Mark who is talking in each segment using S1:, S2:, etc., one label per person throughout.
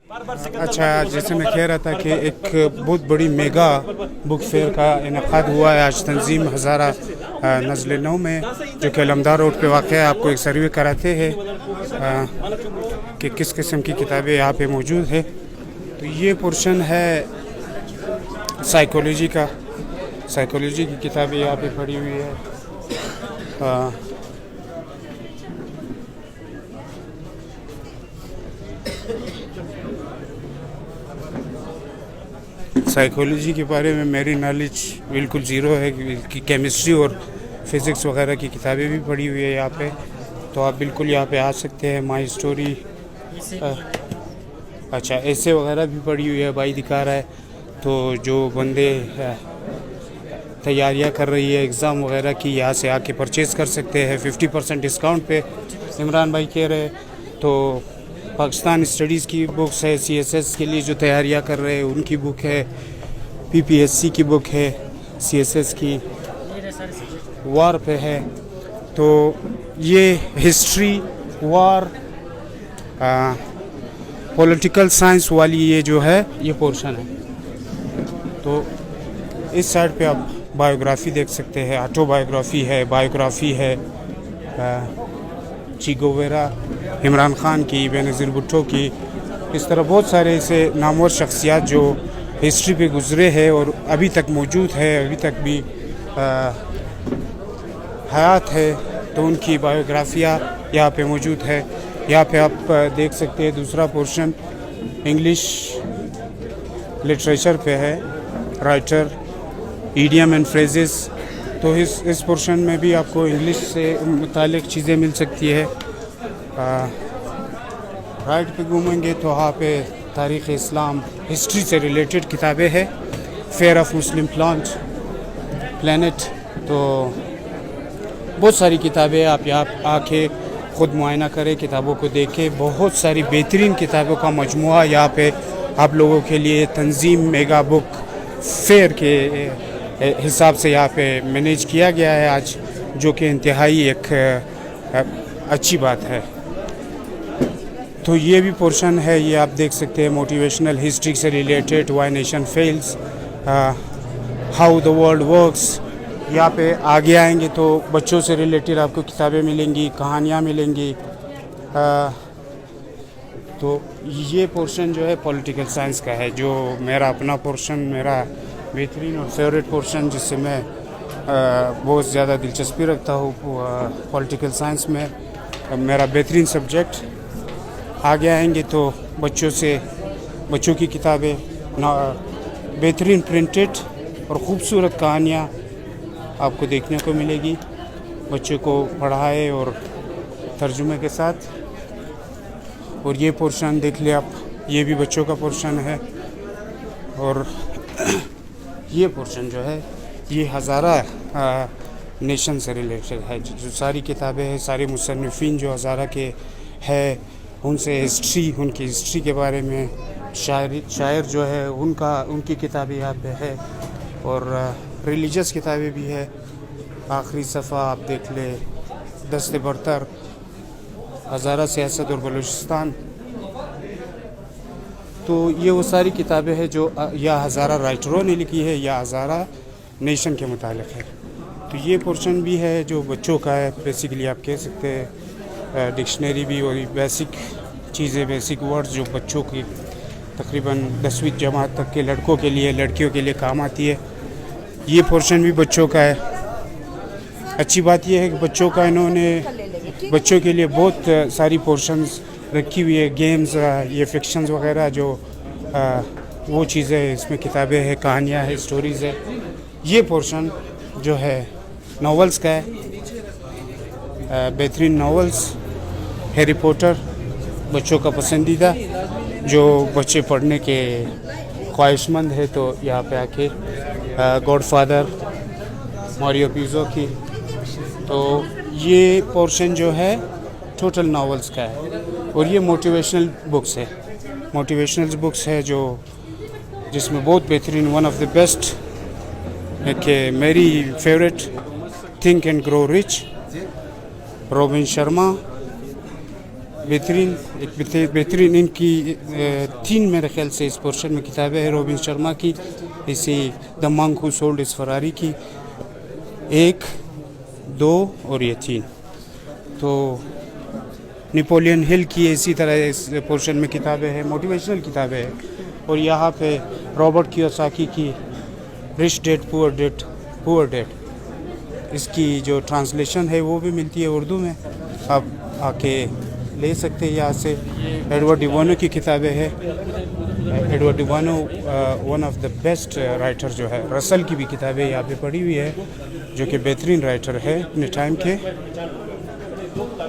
S1: अच्छा, जैसे मैं कह रहा था कि एक बहुत बड़ी मेगा बुक फेयर का इनेकाद हुआ है आज तंजीम हज़ारा नज़ल नौ में, जो कि अलमदार रोड पे वाक़ है। आपको एक सर्वे कराते हैं कि किस किस्म की किताबें यहाँ पे मौजूद है। तो ये पोर्शन है साइकोलॉजी का, साइकोलॉजी की किताबें यहाँ पे पड़ी हुई है। साइकोलॉजी के बारे में मेरी नॉलेज बिल्कुल ज़ीरो है कि केमिस्ट्री और फिज़िक्स वगैरह की किताबें भी पढ़ी हुई है यहाँ पे। तो आप बिल्कुल यहाँ पे आ सकते हैं। माई स्टोरी, अच्छा ऐसे वगैरह भी पढ़ी हुई है, भाई दिखा रहा है। तो जो बंदे तैयारियाँ कर रही है एग्ज़ाम वगैरह की, यहाँ से आके परचेज़ कर सकते हैं 50% डिस्काउंट पे, इमरान भाई कह रहे हैं। तो पाकिस्तान स्टडीज़ की बुक्स है, CSS के लिए जो तैयारियां कर रहे हैं उनकी बुक है, PPSC की बुक है, CSS की वार पे है। तो ये हिस्ट्री, वार, पॉलिटिकल साइंस वाली ये जो है ये पोर्शन है। तो इस साइड पे आप बायोग्राफ़ी देख सकते हैं, ऑटोबायोग्राफ़ी है, बायोग्राफ़ी है, चे गुवेरा, इमरान ख़ान की, बेनज़ीर भुट्टो की, इस तरह बहुत सारे ऐसे नामवर शख्सियात जो हिस्ट्री पे गुज़रे हैं और अभी तक मौजूद है, अभी तक भी हयात है। तो उनकी बायोग्राफियाँ यहाँ पे मौजूद है। यहाँ पे आप देख सकते हैं दूसरा पोर्शन इंग्लिश लिटरेचर पे है, राइटर, इडियम एंड फ्रेजेस। तो इस पोर्शन में भी आपको इंग्लिश से मुतालिक चीज़ें मिल सकती है। राइट पे घूमेंगे तो वहाँ पे तारीख़ इस्लाम, हिस्ट्री से रिलेटेड किताबें हैं, फेयर ऑफ मुस्लिम प्लानट। तो बहुत सारी किताबें, आप यहाँ आके ख़ुद मुआयना करें, किताबों को देखें। बहुत सारी बेहतरीन किताबों का मजमुआ यहाँ पे आप लोगों के लिए तंजीम मेगा बुक फेयर के हिसाब से यहाँ पे मैनेज किया गया है आज, जो कि इंतहाई एक अच्छी बात है। तो ये भी पोर्शन है, ये आप देख सकते हैं, मोटिवेशनल हिस्ट्री से related, why nations fail, how the world works. यहाँ पे आगे आएंगे तो बच्चों से रिलेटेड आपको किताबें मिलेंगी, कहानियाँ मिलेंगी। तो ये पोर्शन जो है पॉलिटिकल साइंस का है, जो मेरा अपना पोर्शन, मेरा बेहतरीन और फेवरेट पोर्शन, जिससे मैं बहुत ज़्यादा दिलचस्पी रखता हूँ पॉलिटिकल साइंस में, मेरा बेहतरीन सब्जेक्ट। आगे आएंगे तो बच्चों की किताबें, बेहतरीन प्रिंटेड और ख़ूबसूरत कहानियाँ आपको देखने को मिलेगी, बच्चों को पढ़ाए और तर्जुमे के साथ। और ये पोर्शन देख ले आप, ये भी बच्चों का पोर्शन है। और ये पोर्शन जो है ये हज़ारा नेशन से रिलेटेड है, जो सारी किताबें हैं, सारे मुसन्निफ़ीन जो हज़ारा के हैं, उनसे हिस्ट्री, उनकी हिस्ट्री के बारे में, शायर जो है उनकी किताबें यहाँ पे है। और रिलीजियस किताबें भी है। आखिरी सफ़ा आप देख ले, दस्ते बरतर, हज़ारा सियासत और बलूचिस्तान। तो ये वो सारी किताबें हैं जो या हज़ारा राइटरों ने लिखी है या हज़ारा नेशन के मुतालिक है। तो ये पोर्शन भी है जो बच्चों का है, बेसिकली आप कह सकते हैं डिक्शनरी भी, और बेसिक चीज़ें, बेसिक वर्ड्स जो बच्चों की तकरीबन 10वीं जमात तक के लड़कों के लिए, लड़कियों के लिए काम आती है। ये पोर्शन भी बच्चों का है। अच्छी बात यह है कि बच्चों के लिए बहुत सारी पोर्शंस रखी हुई है, गेम्स, ये फिक्शंस वगैरह, जो वो चीज़ें इसमें किताबें हैं, कहानियाँ हैं, स्टोरीज़ है। ये पोर्शन जो है नॉवेल्स का है, बेहतरीन नॉवेल्स, हैरी पॉटर बच्चों का पसंदीदा, जो बच्चे पढ़ने के ख्वाहिशमंद है तो यहाँ पे आके, गॉडफादर, मारियो पुज़ो की। तो ये पोर्शन जो है टोटल नॉवेल्स का है। और ये मोटिवेशनल बुक्स है, मोटिवेशनल बुक्स है जो जिसमें बहुत बेहतरीन, वन ऑफ द बेस्ट कि मेरी favourite, think and grow rich, robin Sharma, बेहतरीन इनकी 3 मेरे ख्याल से इस पोर्शन में किताबें हैं रोबिन शर्मा की, इसी the monk who sold his Ferrari की, 1, 2 और ये 3। तो नेपोलियन हिल की इसी तरह इस पोर्शन में किताबें हैं, मोटिवेशनल किताबें हैं। और यहाँ पे रॉबर्ट कियोसाकी की रिच डैड पुअर डैड, इसकी जो ट्रांसलेशन है वो भी मिलती है उर्दू में, आप आके ले सकते हैं यहाँ से। एडवर्ड डी बोनो की किताबें हैं। Edward de Bono one of the best writer जो है। रसल की भी किताबें यहाँ पे पढ़ी हुई है, जो कि बेहतरीन राइटर है अपने टाइम के।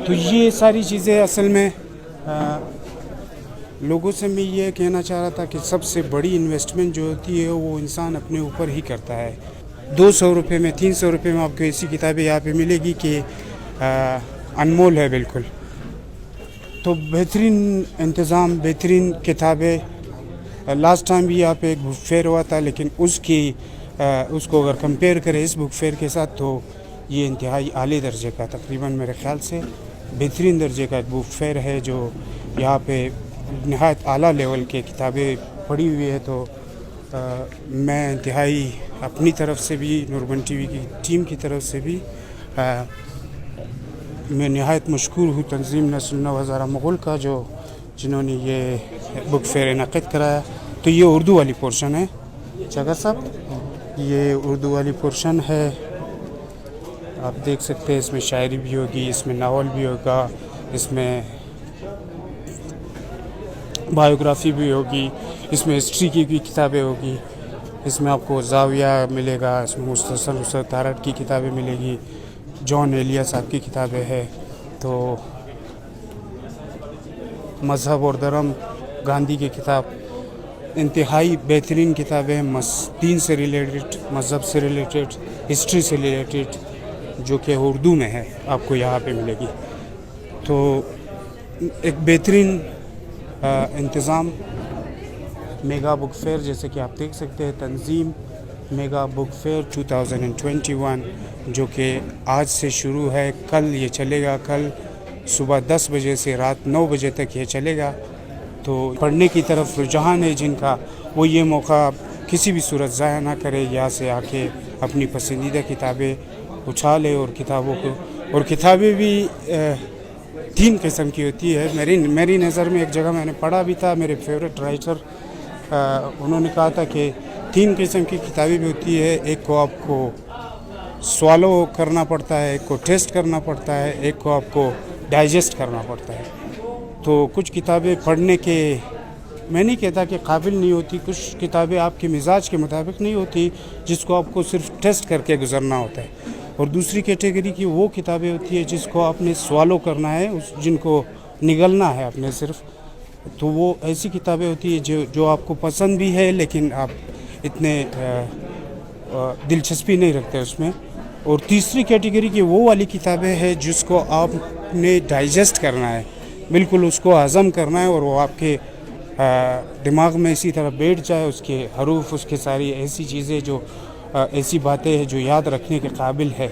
S1: तो ये सारी चीज़ें असल में लोगों से मैं ये कहना चाह रहा था कि सबसे बड़ी इन्वेस्टमेंट जो होती है वो इंसान अपने ऊपर ही करता है। 200 रुपये में, 300 रुपये में आपको ऐसी किताबें यहाँ पे मिलेगी कि अनमोल है बिल्कुल। तो बेहतरीन इंतज़ाम, बेहतरीन किताबें। लास्ट टाइम भी यहाँ पे एक बुक फेयर हुआ था, लेकिन उसको अगर कंपेयर करें इस बुक फेयर के साथ तो ये इंतहाई आले दर्जे का, तकरीबन मेरे ख्याल से बेहतरीन दर्जे का बुक फेयर है, जो यहाँ पे नहायत आला लेवल के किताबें पढ़ी हुई है। तो मैं इंतहाई अपनी तरफ से भी, नूरबन टीवी की टीम की तरफ से भी मैं नहायत मशकूर हूँ तंजीम नस्ल हज़ारा मुग़ल का, जिन्होंने ये बुक फेयर इनक़ाद कराया। तो ये उर्दू वाली पोर्शन है जगह साहब, ये उर्दू वाली पोर्शन है। आप देख सकते हैं इसमें शायरी भी होगी, इसमें नावल भी होगा, इसमें बायोग्राफ़ी भी होगी, इसमें हिस्ट्री की भी किताबें होगी, इसमें आपको ज़ाविया मिलेगा, इसमें मुस्तसर तारट की किताबें मिलेगी, जॉन एलिया साहब की किताबें हैं। तो मज़हब और धर्म, गांधी की किताब, इंतहाई बेहतरीन किताबें, दीन से रिलेटेड, मज़हब से रिलेटेड, हिस्ट्री से रिलेटेड, जो कि उर्दू में है, आपको यहाँ पे मिलेगी। तो एक बेहतरीन इंतज़ाम मेगा बुक फेयर, जैसे कि आप देख सकते हैं, तंजीम मेगा बुक फेयर 2021, जो कि आज से शुरू है, कल ये चलेगा, कल सुबह 10 बजे से रात 9 बजे तक ये चलेगा। तो पढ़ने की तरफ रुझान है जिनका, वो ये मौका किसी भी सूरत ज़ाया ना करे, यहाँ से आके अपनी पसंदीदा किताबें उछाले। और किताबें भी 3 किस्म की होती है। मेरी नज़र में एक जगह मैंने पढ़ा भी था, मेरे फेवरेट राइटर उन्होंने कहा था कि 3 किस्म की किताबें भी होती है। एक को आपको स्वालो करना पड़ता है, एक को टेस्ट करना पड़ता है, एक को आपको डाइजेस्ट करना पड़ता है। तो कुछ किताबें पढ़ने के, मैं नहीं कहता कि काबिल नहीं होती, कुछ किताबें आपके मिजाज के मुताबिक नहीं होती, जिसको आपको सिर्फ टेस्ट करके गुजरना होता है। और दूसरी कैटेगरी की वो किताबें होती है जिसको आपने स्वालो करना है, जिनको निगलना है अपने सिर्फ। तो वो ऐसी किताबें होती है जो आपको पसंद भी है, लेकिन आप इतने दिलचस्पी नहीं रखते उसमें। और तीसरी कैटेगरी की वो वाली किताबें हैं जिसको आपने डाइजेस्ट करना है, बिल्कुल उसको हज़म करना है, और वो आपके दिमाग में इसी तरह बैठ जाए, उसके हरूफ, उसके सारी ऐसी चीज़ें, जो ऐसी बातें हैं जो याद रखने के काबिल है।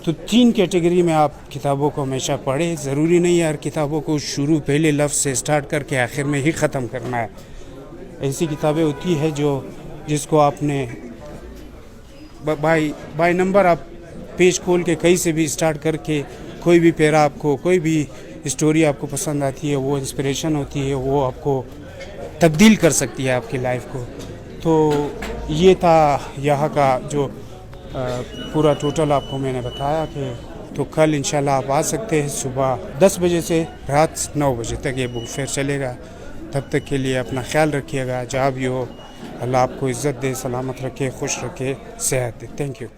S1: तो 3 कैटेगरी में आप किताबों को हमेशा पढ़ें। ज़रूरी नहीं है हर किताबों को शुरू पहले लफ्ज़ से स्टार्ट करके आखिर में ही ख़त्म करना है। ऐसी किताबें होती है जिसको आपने बाय नंबर आप पेज खोल के कहीं से भी स्टार्ट करके, कोई भी पैरा आपको, कोई भी स्टोरी आपको पसंद आती है, वो इंस्पिरेशन होती है, वो आपको तब्दील कर सकती है आपकी लाइफ को। तो ये था यहाँ का जो पूरा टोटल आपको मैंने बताया कि तो कल इंशाल्लाह आप आ सकते हैं सुबह 10 बजे से रात 9 बजे तक ये बुक फेयर चलेगा। तब तक के लिए अपना ख्याल रखिएगा, जहाँ भी हो अल्लाह आपको इज़्ज़त दे, सलामत रखे, खुश रखे, सेहत दे। Thank you.